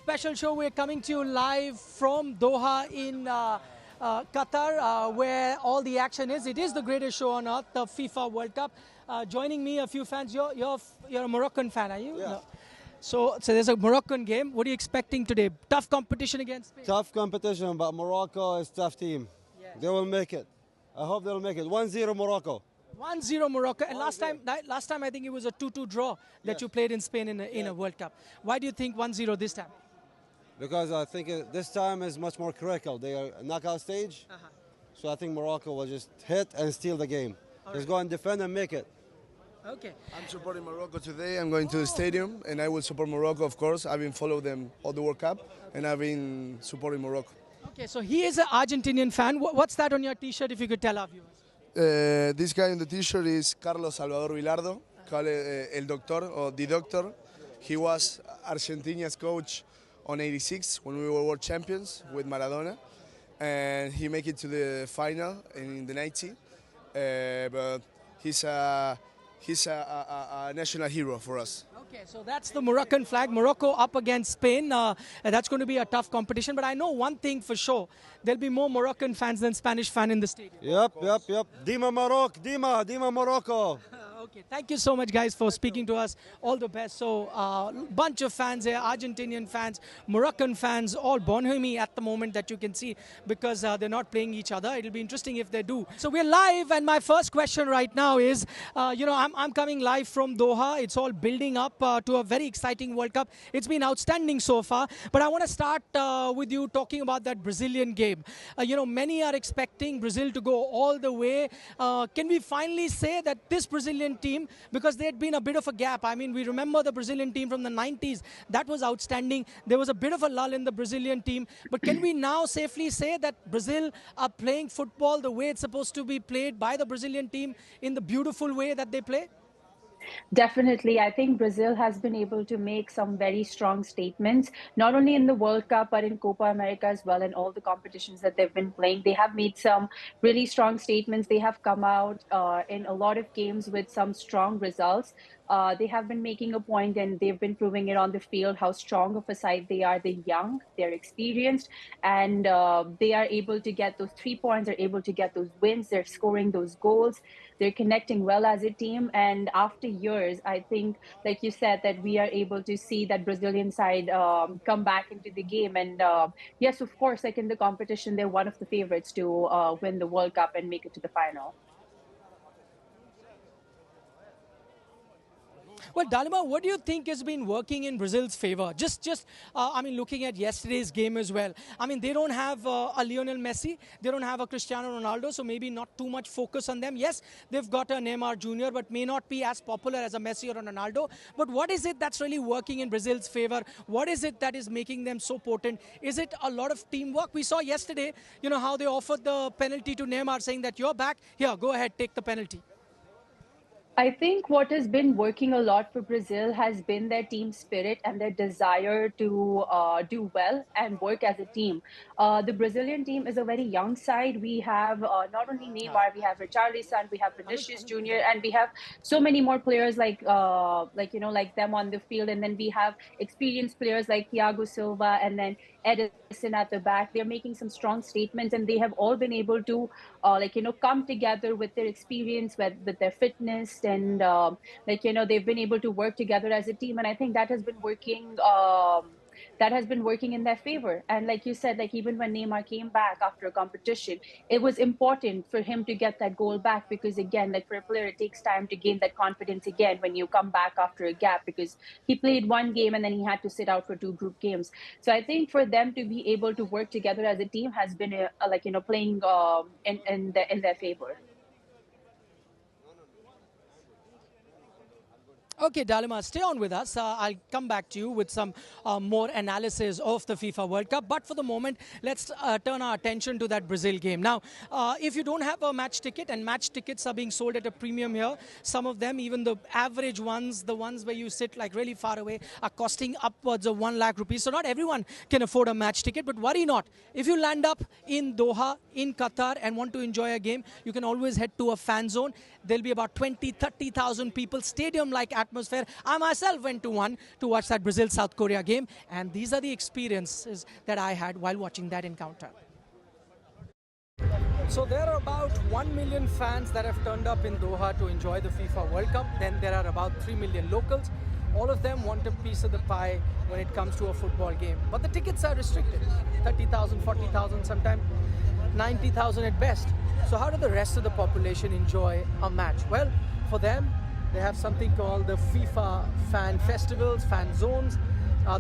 special show. We're coming to you live from Doha in Qatar, where all the action is. It is the greatest show on earth, the FIFA World Cup. Joining me, a few fans. You're a Moroccan fan, are you? Yeah. No. So there's a Moroccan game. What are you expecting today? Tough competition against Spain? Tough competition, but Morocco is a tough team. Yes. They will make it. I hope they'll make it. 1-0 Morocco. 1-0 Morocco. And last time I think it was a 2-2 draw that you played in Spain in a World Cup. Why do you think 1-0 this time? Because I think this time is much more critical. They are knockout stage. So I think Morocco will just hit and steal the game. Just go and defend and make it. Okay. I'm supporting Morocco today. I'm going to the stadium and I will support Morocco, of course. I've been following them all the World Cup and I've been supporting Morocco. Okay, so he is an Argentinian fan. What's that on your T-shirt, if you could tell our viewers? This guy on the T-shirt is Carlos Salvador Vilardo, called El Doctor or The Doctor. He was Argentina's coach on '86 when we were world champions with Maradona. And he made it to the final in the '90s. But he's a national hero for us. Okay, so that's the Moroccan flag. Morocco up against Spain. That's going to be a tough competition. But I know one thing for sure. There'll be more Moroccan fans than Spanish fans in the stadium. Yep. Dima Morocco, Dima Morocco. Okay, thank you so much, guys, for speaking to us. All the best. So, bunch of fans here, Argentinian fans, Moroccan fans, all Bonhomie at the moment that you can see because they're not playing each other. It'll be interesting if they do. So we're live, and my first question right now is, I'm coming live from Doha. It's all building up to a very exciting World Cup. It's been outstanding so far. But I want to start with you talking about that Brazilian game. Many are expecting Brazil to go all the way. Can we finally say that this Brazilian team, because there had been a bit of a gap. I mean, we remember the Brazilian team from the 90s. That was outstanding. There was a bit of a lull in the Brazilian team. But can we now safely say that Brazil are playing football the way it's supposed to be played by the Brazilian team in the beautiful way that they play? Definitely. I think Brazil has been able to make some very strong statements, not only in the World Cup, but in Copa America as well, and all the competitions that they've been playing. They have made some really strong statements. They have come out in a lot of games with some strong results. They have been making a point and they've been proving it on the field how strong of a side they are. They're young, they're experienced, and they are able to get those 3 points, they're able to get those wins, they're scoring those goals. They're connecting well as a team. And after years, I think, like you said, that we are able to see that Brazilian side come back into the game. And yes, of course, like in the competition, they're one of the favorites to win the World Cup and make it to the final. Well, Dalima, what do you think has been working in Brazil's favor? Looking at yesterday's game as well. I mean, they don't have a Lionel Messi. They don't have a Cristiano Ronaldo, so maybe not too much focus on them. Yes, they've got a Neymar Jr., but may not be as popular as a Messi or a Ronaldo. But what is it that's really working in Brazil's favor? What is it that is making them so potent? Is it a lot of teamwork? We saw yesterday, how they offered the penalty to Neymar, saying that you're back. Here, go ahead, take the penalty. I think what has been working a lot for Brazil has been their team spirit and their desire to do well and work as a team. The Brazilian team is a very young side. We have not only Neymar, we have Richarlison, we have Vinicius Jr., and we have so many more players like them on the field. And then we have experienced players like Thiago Silva and then Edison at the back. They're making some strong statements, and they have all been able to come together with their experience, with their fitness, and they've been able to work together as a team. And I think that has been working. That has been working in their favor. And like you said, like even when Neymar came back after a competition, it was important for him to get that goal back, because again, like for a player, it takes time to gain that confidence again when you come back after a gap, because he played one game and then he had to sit out for 2 group games. So I think for them to be able to work together as a team has been playing in their favor. Okay, Dalima, stay on with us. I'll come back to you with some more analysis of the FIFA World Cup. But for the moment, let's turn our attention to that Brazil game. Now, if you don't have a match ticket, and match tickets are being sold at a premium here, some of them, even the average ones, the ones where you sit like really far away, are costing upwards of 1 lakh rupees. So not everyone can afford a match ticket, but worry not. If you land up in Doha, in Qatar, and want to enjoy a game, you can always head to a fan zone. There'll be about 20, 30,000 people, stadium-like atmosphere. I myself went to one to watch that Brazil-South Korea game, and these are the experiences that I had while watching that encounter. So there are about 1 million fans that have turned up in Doha to enjoy the FIFA World Cup. Then there are about 3 million locals. All of them want a piece of the pie when it comes to a football game. But the tickets are restricted. 30,000, 40,000, sometimes 90,000 at best. So how do the rest of the population enjoy a match? Well, for them, they have something called the FIFA Fan Festivals, Fan Zones.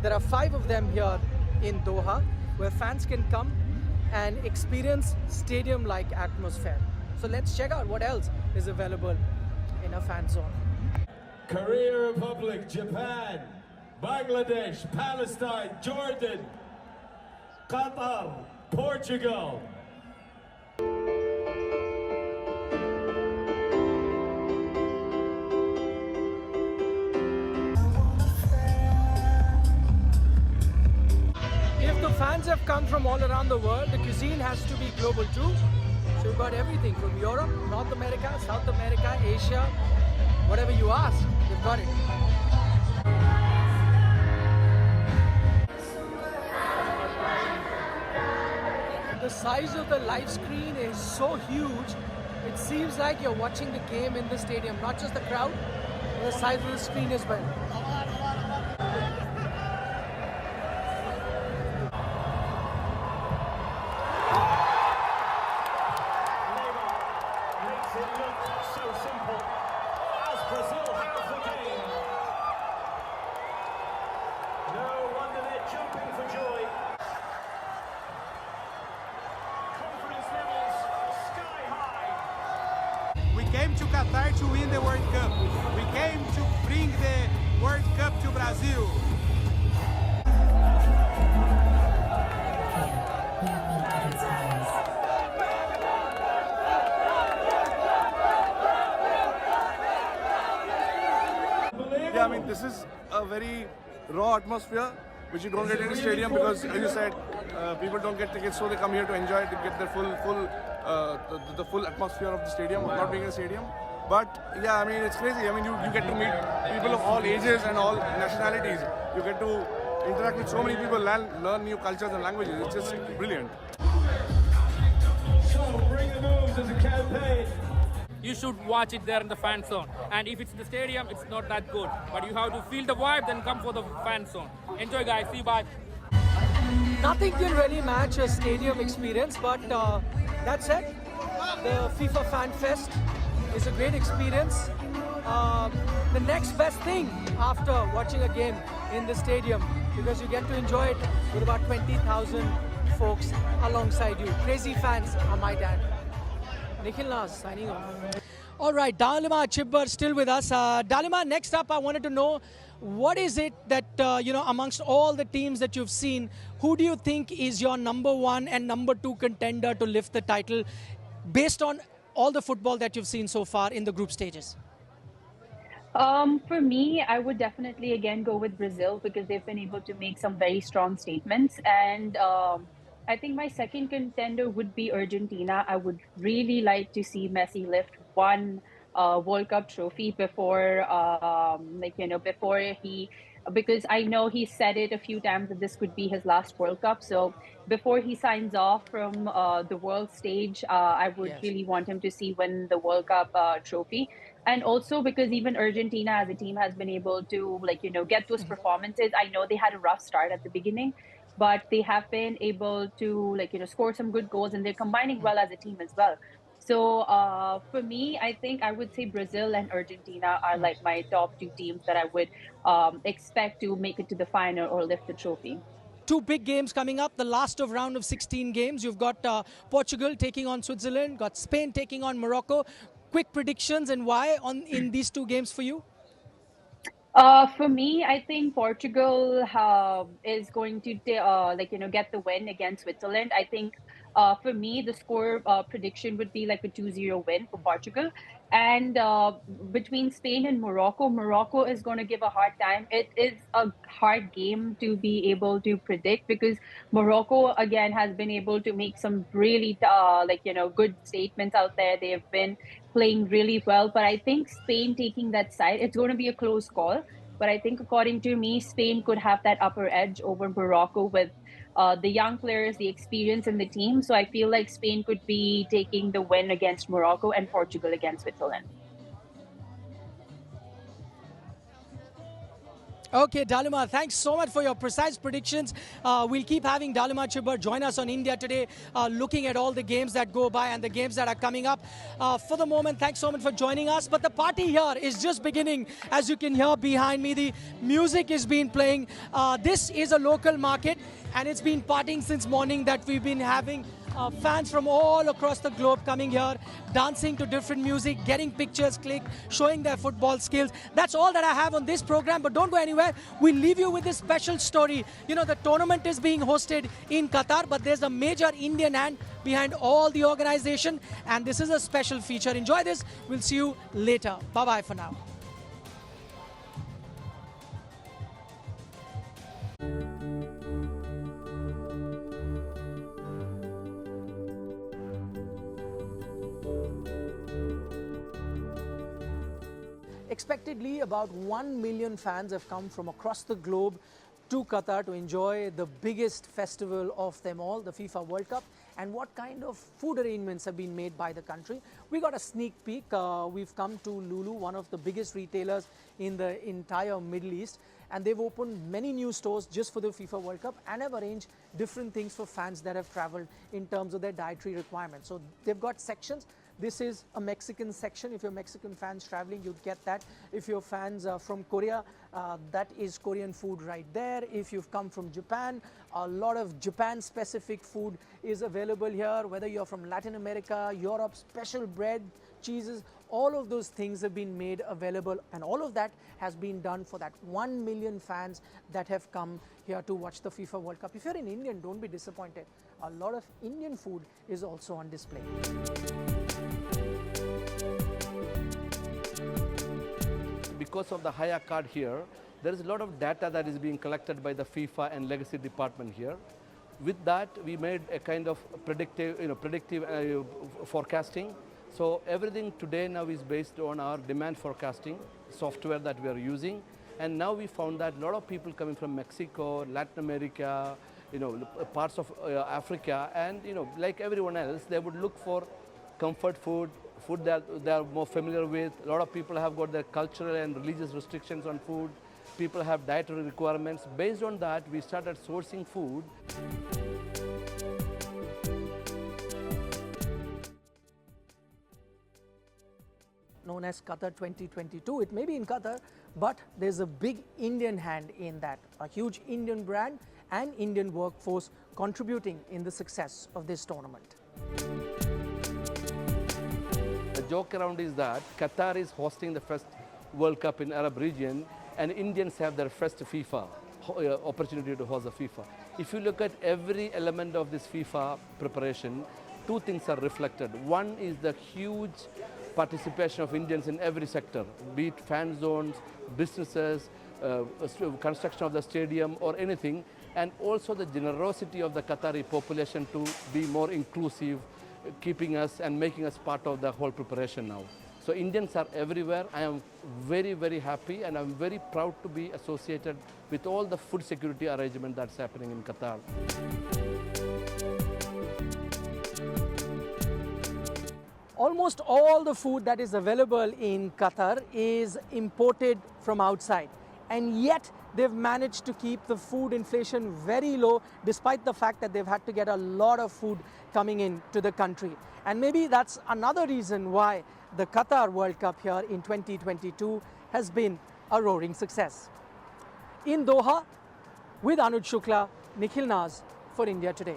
There are 5 of them here in Doha where fans can come and experience stadium-like atmosphere. So let's check out what else is available in a fan zone. Korea Republic, Japan, Bangladesh, Palestine, Jordan, Qatar, Portugal. If the fans have come from all around the world, the cuisine has to be global too. So we've got everything from Europe, North America, South America, Asia, whatever you ask, you've got it. The size of the live screen is so huge, it seems like you're watching the game in the stadium, not just the crowd, but the size of the screen as well. Makes it look so simple as Brazil have the game. No wonder they're jumping for joy. Confidence levels sky high. We came to Qatar to win the World Cup. We came to bring the World Cup to Brazil. Yeah, I mean, this is a very raw atmosphere, which you don't get in a stadium because, as you said, people don't get tickets, so they come here to enjoy it, to get the the full atmosphere of the stadium, of not being in a stadium. But yeah, I mean, it's crazy. I mean, you get to meet people of all ages and all nationalities. You get to interact with so many people, learn new cultures and languages. It's just brilliant. So bring the moves as a campaign. You should watch it there in the fan zone. And if it's in the stadium, it's not that good. But you have to feel the vibe, then come for the fan zone. Enjoy, guys. See you. Bye. Nothing can really match a stadium experience, but that said, the FIFA Fan Fest is a great experience. The next best thing after watching a game in the stadium, because you get to enjoy it with about 20,000 folks alongside you. Crazy fans, I might add. Nikhil Nas signing off. All right, Dalima Chhibber still with us. Dalima, next up, I wanted to know, what is it that, amongst all the teams that you've seen, who do you think is your number 1 and number 2 contender to lift the title based on all the football that you've seen so far in the group stages? For me, I would definitely again go with Brazil because they've been able to make some very strong statements. And I think my second contender would be Argentina. I would really like to see Messi lift one World Cup trophy before, before he, because I know he said it a few times that this could be his last World Cup. So before he signs off from the world stage, I would really want him to see win the World Cup trophy. And also because even Argentina as a team has been able to, get those performances. I know they had a rough start at the beginning, but they have been able to, score some good goals, and they're combining well as a team as well. So for me, I think I would say Brazil and Argentina are like my top 2 teams that I would expect to make it to the final or lift the trophy. 2 big games coming up, the last of round of 16 games. You've got Portugal taking on Switzerland, got Spain taking on Morocco. Quick predictions and why in these 2 games for you? For me, I think Portugal is going to get the win against Switzerland. I think for me, the score prediction would be like a 2-0 win for Portugal. And between Spain and Morocco, Morocco is going to give a hard time. It is a hard game to be able to predict because Morocco, again, has been able to make some really, good statements out there. They have been playing really well. But I think Spain taking that side, it's going to be a close call. But I think, according to me, Spain could have that upper edge over Morocco with the young players, the experience in the team. So I feel like Spain could be taking the win against Morocco and Portugal against Switzerland. Okay, Dalima, thanks so much for your precise predictions. We'll keep having Dalima Chhibber join us on India Today, looking at all the games that go by and the games that are coming up. For the moment, thanks so much for joining us. But the party here is just beginning. As you can hear behind me, the music is being playing. This is a local market, and it's been partying since morning that we've been having fans from all across the globe coming here, dancing to different music, getting pictures clicked, showing their football skills. That's all that I have on this program, but don't go anywhere. We'll leave you with this special story. You know, the tournament is being hosted in Qatar, but there's a major Indian hand behind all the organization, and this is a special feature. Enjoy this. We'll see you later. Bye-bye for now. Expectedly, about 1 million fans have come from across the globe to Qatar to enjoy the biggest festival of them all, the FIFA World Cup. And what kind of food arrangements have been made by the country? We got a sneak peek. We've come to Lulu, one of the biggest retailers in the entire Middle East. And they've opened many new stores just for the FIFA World Cup and have arranged different things for fans that have traveled in terms of their dietary requirements. So they've got sections. This is a Mexican section. If you're Mexican fans traveling, you'd get that. If you're fans from Korea, that is Korean food right there. If you've come from Japan, a lot of Japan-specific food is available here. Whether you're from Latin America, Europe, special bread, cheeses, all of those things have been made available, and all of that has been done for that 1 million fans that have come here to watch the FIFA World Cup. If you're an Indian, don't be disappointed. A lot of Indian food is also on display. Because of the higher card here, there is a lot of data that is being collected by the FIFA and legacy department here. With that, we made a kind of predictive forecasting. So everything today now is based on our demand forecasting software that we are using. And now we found that a lot of people coming from Mexico, Latin America, parts of Africa, and like everyone else, they would look for comfort food that they are more familiar with. A lot of people have got their cultural and religious restrictions on food. People have dietary requirements. Based on that, we started sourcing food. Known as Qatar 2022. It may be in Qatar, but there's a big Indian hand in that. A huge Indian brand and Indian workforce contributing in the success of this tournament. The joke around is that Qatar is hosting the first World Cup in Arab region, and Indians have their first FIFA opportunity to host the FIFA. If you look at every element of this FIFA preparation, two things are reflected. One is the huge participation of Indians in every sector, be it fan zones, businesses, construction of the stadium or anything, and also the generosity of the Qatari population to be more inclusive, keeping us and making us part of the whole preparation now. So Indians are everywhere. I am very, very happy, and I'm very proud to be associated with all the food security arrangement that's happening in Qatar. Almost all the food that is available in Qatar is imported from outside, and yet they've managed to keep the food inflation very low, despite the fact that they've had to get a lot of food coming into the country. And maybe that's another reason why the Qatar World Cup here in 2022 has been a roaring success. In Doha, with Anuj Shukla, Nikhil Naz for India Today.